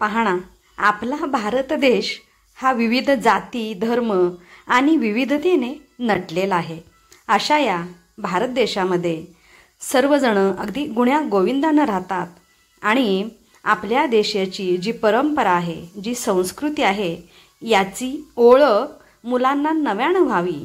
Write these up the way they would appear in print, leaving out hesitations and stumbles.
पाहणा, आपला भारत देश हा विविध जाती, धर्म आणि विविधतेने नटलेला आहे। अशा या भारत देशामध्ये सर्वजण अगदी गुण्या गोविंदाने राहतात आणि आपल्या देशाची जी परंपरा आहे, जी संस्कृती आहे, याची ओळख मुलांना नव्यानं व्हावी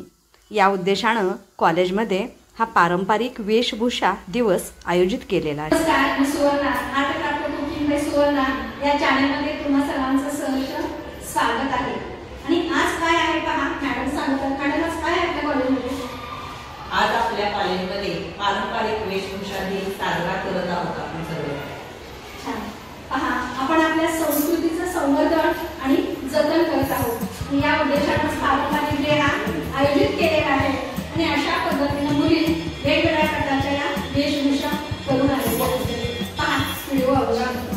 या उद्देशानं कॉलेजमध्ये हा पारंपरिक वेशभूषा दिवस आयोजित केलेला आहे। नमस्कार, मी Suvarna, art craft cooking by Suvarna या चॅनलमध्ये तुम्हा सर्वांचं सहर्ष स्वागत आहे। आणि आज काय आहे पहा, मॅडम सांगतात। मॅडम आज काय आहे आपल्या कॉलेजमध्ये? आज आपल्या कॉलेजमध्ये पारंपरिक वेशभूषा दिन साजरा करत आहोत आपण सर्व। छान। पहा, आपण आपल्या संस्कृतीचं संवर्धन आणि जतन करत आहोत। या उद्देशाने पारंपरिक डे हा आयोजित केलेला आहे आणि अशा पद्धतीने मुली वेगवेगळ्या प्रकारच्या या वेशभूषा करून आलेल्या आहेत। पहा व्हिडिओ अगोदर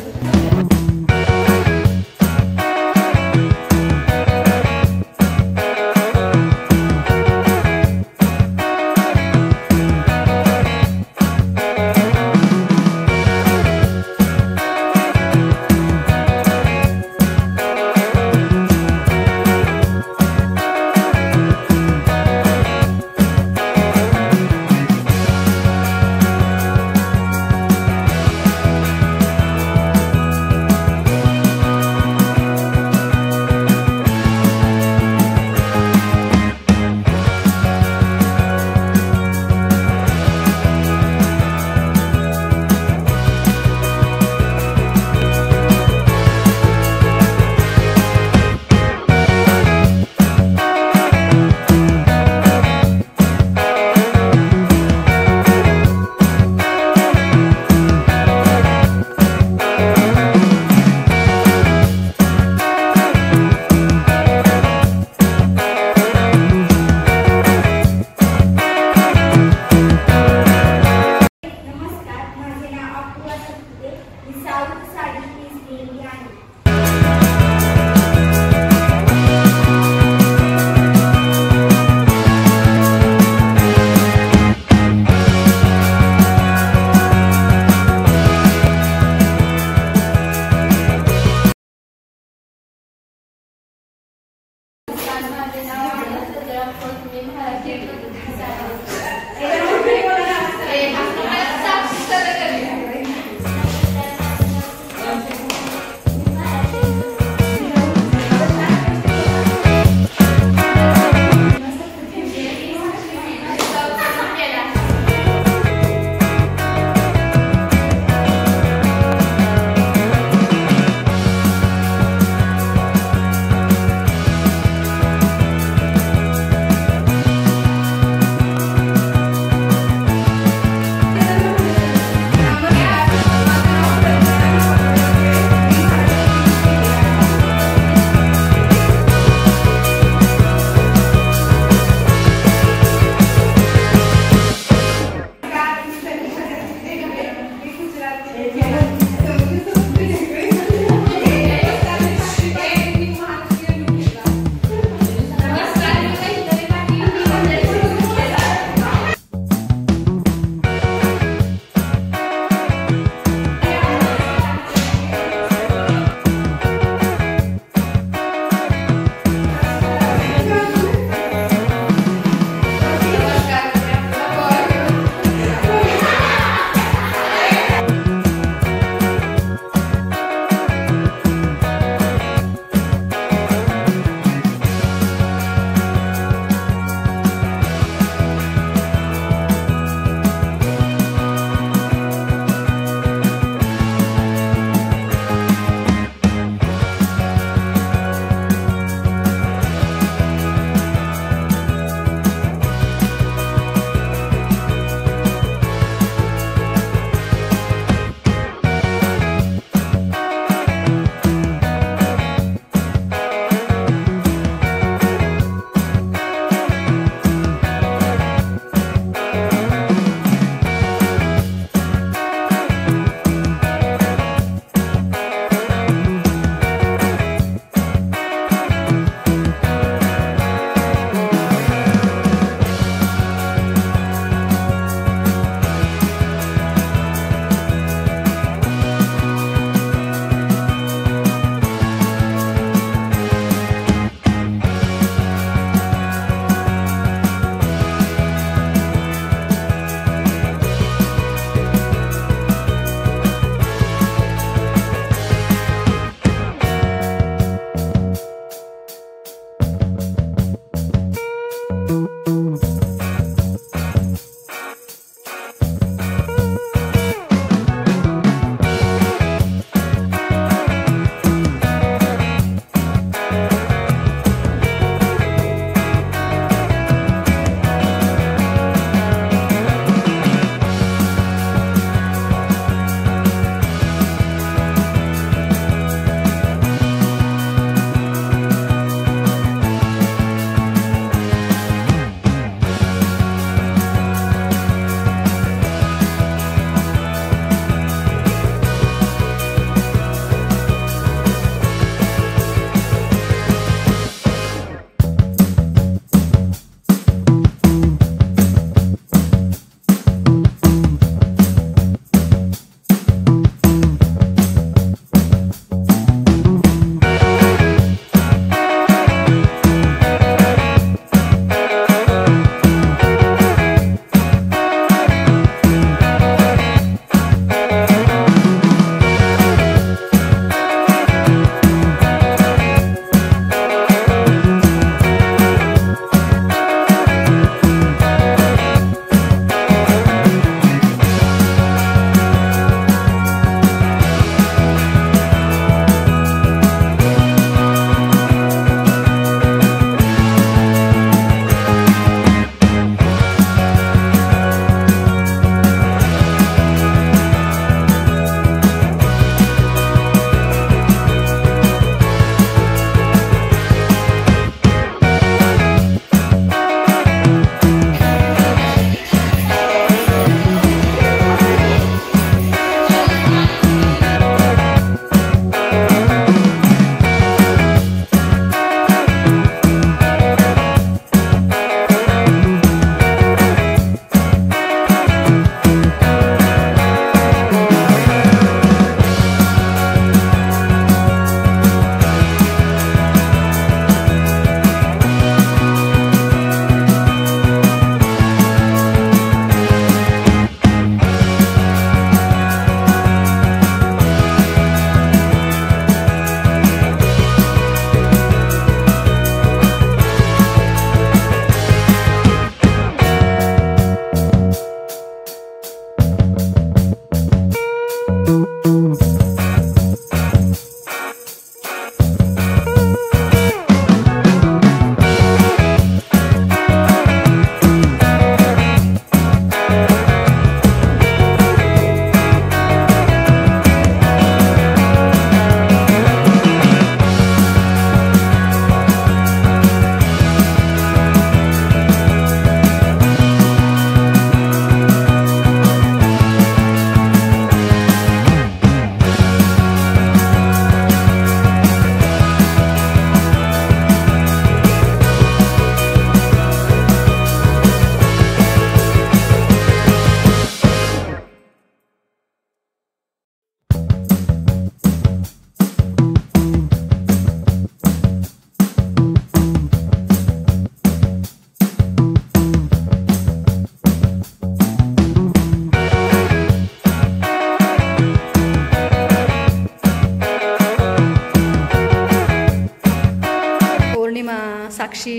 साक्षी,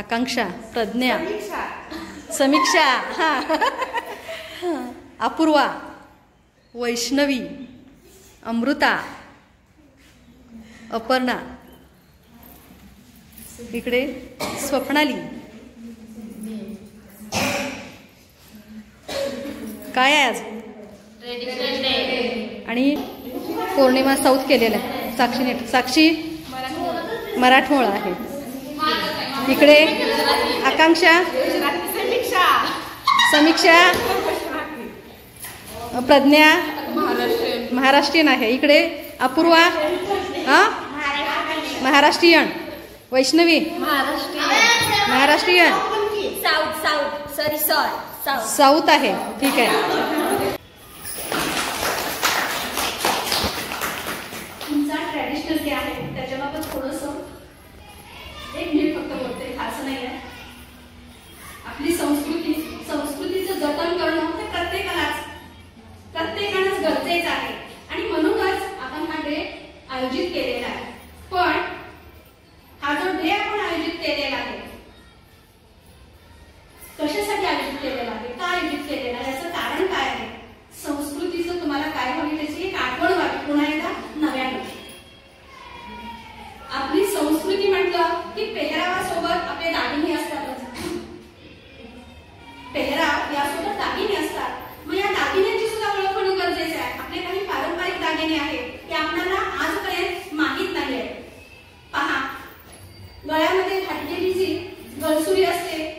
आकांक्षा, प्रज्ञा, समीक्षा, हां, अपूर्वा, वैष्णवी, अमृता, अपर्णा, इकडे स्वप्नाली. काय आहे आज? आणि पौर्णिमा साऊथ केलेला आहे. साक्षी मराठमोळा आहे. इकडे आकांक्षा, समीक्षा, प्रज्ञा महाराष्ट्रीयन आहे. इकडे अपूर्वा महाराष्ट्रीयन, वैष्णवी महाराष्ट्रीयन, साऊथ आहे. ठीक आहे. तुमचा ट्रॅडिशनल डे आहे त्याच्याबाबत थोडंसं एक मिनिट फक्त बोलते, फारसं नाही आहे. आपली संस्कृतीचं जतन करणं ते प्रत्येकालाच गरजेचं आहे आणि म्हणूनच आपण हा डे आयोजित केलेला आहे. पण हा जो डे आपण आयोजित केलेला आहे कशासाठी आयोजित केलेला आहे, का आयोजित केलेला आहे, याचं कारण काय आहे? संस्कृतीचं तुम्हाला काय हवी त्याची एक आठवण व्हावी पुन्हा एकदा नव्यानं. आपली संस्कृती म्हटलं की पेहरावासोबत आपले दागिने असतातच. पेहराव यासोबत दागिने असतात. मग या दागिन्यांची सुद्धा ओळख होणं गरजेचं आहे. आपले काही पारंपरिक दागिने आहेत ते आपल्याला आजपर्यंत माहीत नाही आहे. पहा, गळ्यामध्ये घातलेली जी गळसुरी असते,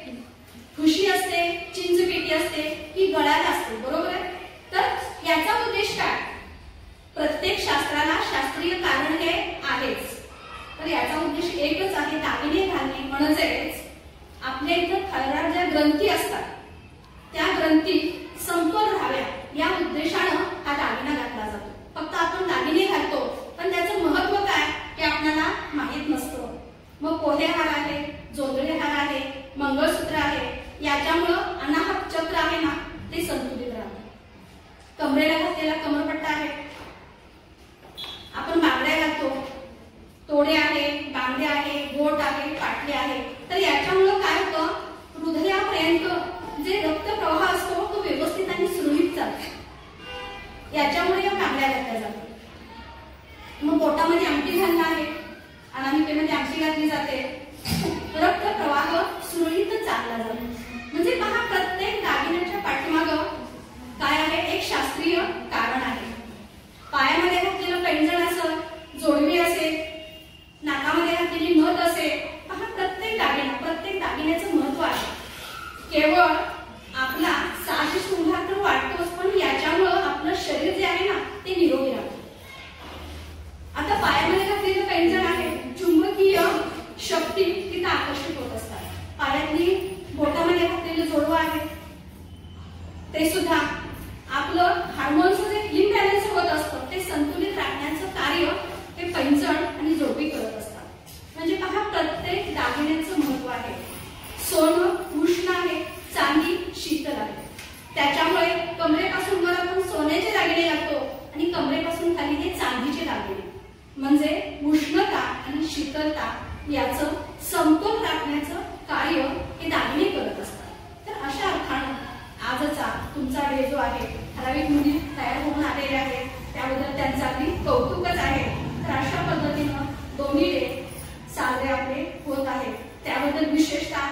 ठुशी असते, चिंचपेटी असते, ही गळ्याला असते, बरोबर आहे. तर याचा उद्देश काय? प्रत्येक शास्त्राला शास्त्रीय कारण हे आहेच. तर याचा उद्देश एकच आहे, दागिने घालणे. म्हणजेच आपल्या इथं थायरॉइड ज्या ग्रंथी असतात त्या ग्रंथी समतोल राहाव्या या उद्देशानं हा दागिना घातला जातो. फक्त आपण दागिने घालतो पण त्याचं महत्व काय हे आपल्याला माहीत नसतं. मग पोहे हार आहे, जोंधळे हार आहे, मंगळसूत्र आहे, याच्यामुळं अनाहत चक्र आहे ना ते संतुलित राहतं. कमरेला घातलेला कमरपट्टा आहे, आपण बांगड्या घालतो, तोडे आहे, बांगडे आहे, गोट आहे, पाटली आहे. तर याच्यामुळं काय होतं, हृदयापर्यंत जे रक्तप्रवाह असतो तो व्यवस्थित आणि सुरळीत चालतो. याच्यामुळे या बांगड्या घातल्या जातात. मग बोटामध्ये अंगठी घालणं आहे, अनामिकेमध्ये अंगठी घातली जाते, रक्तप्रवाह सुरळीत चालला जातो. म्हणजे पहा, प्रत्येक दागिन्याच्या पाठीमागं काय आहे, एक शास्त्रीय कारण आहे. पायामध्ये घातलेलं पैंजण असेल, जोडवी असेल, नाकामध्ये घातलेली नथ असेल, पहा प्रत्येक दागिन्याचं महत्व आहे. केवळ आपला साज शृंगार तर वाटतोच, पण याच्यामुळं आपलं शरीर जे आहे ना ते निरोगी राहतं. आता पायामध्ये घातलेलं पैंजण आहे, चुंबकीय शक्ती तिथं आकर्षित होत असतात. पायातली बोटामध्ये घातलेलं जोडवं आहे ते सुद्धा आपलं हार्मोन्सचं जे इम्बॅलन्स होत असतं ते संतुलित राखण्याचं कार्य हे पैंजण आणि जोडवी करत असतात. म्हणजे पहा, प्रत्येक दागिन्याचं महत्व आहे. सोनं उष्ण आहे, चांदी शीतल आहे. त्याच्यामुळे कमरेपासून वर आपण सोन्याचे दागिने घालतो आणि कमरेपासून खाली हे चांदीचे दागिने. म्हणजे उष्णता आणि शीतलता याचं समतोल राखण्याचं कार्य हे दागिने करत असतात. तर अशा अर्थानं आजचा तुमचा डे जो आहे, ठराविक मुली तयार होऊन आलेल्या आहेत त्याबद्दल त्यांचं अगदी कौतुकच आहे. तर अशा पद्धतीनं दोन्ही डे साजरे आपले होत आहेत. त्याबद्दल विशेषतः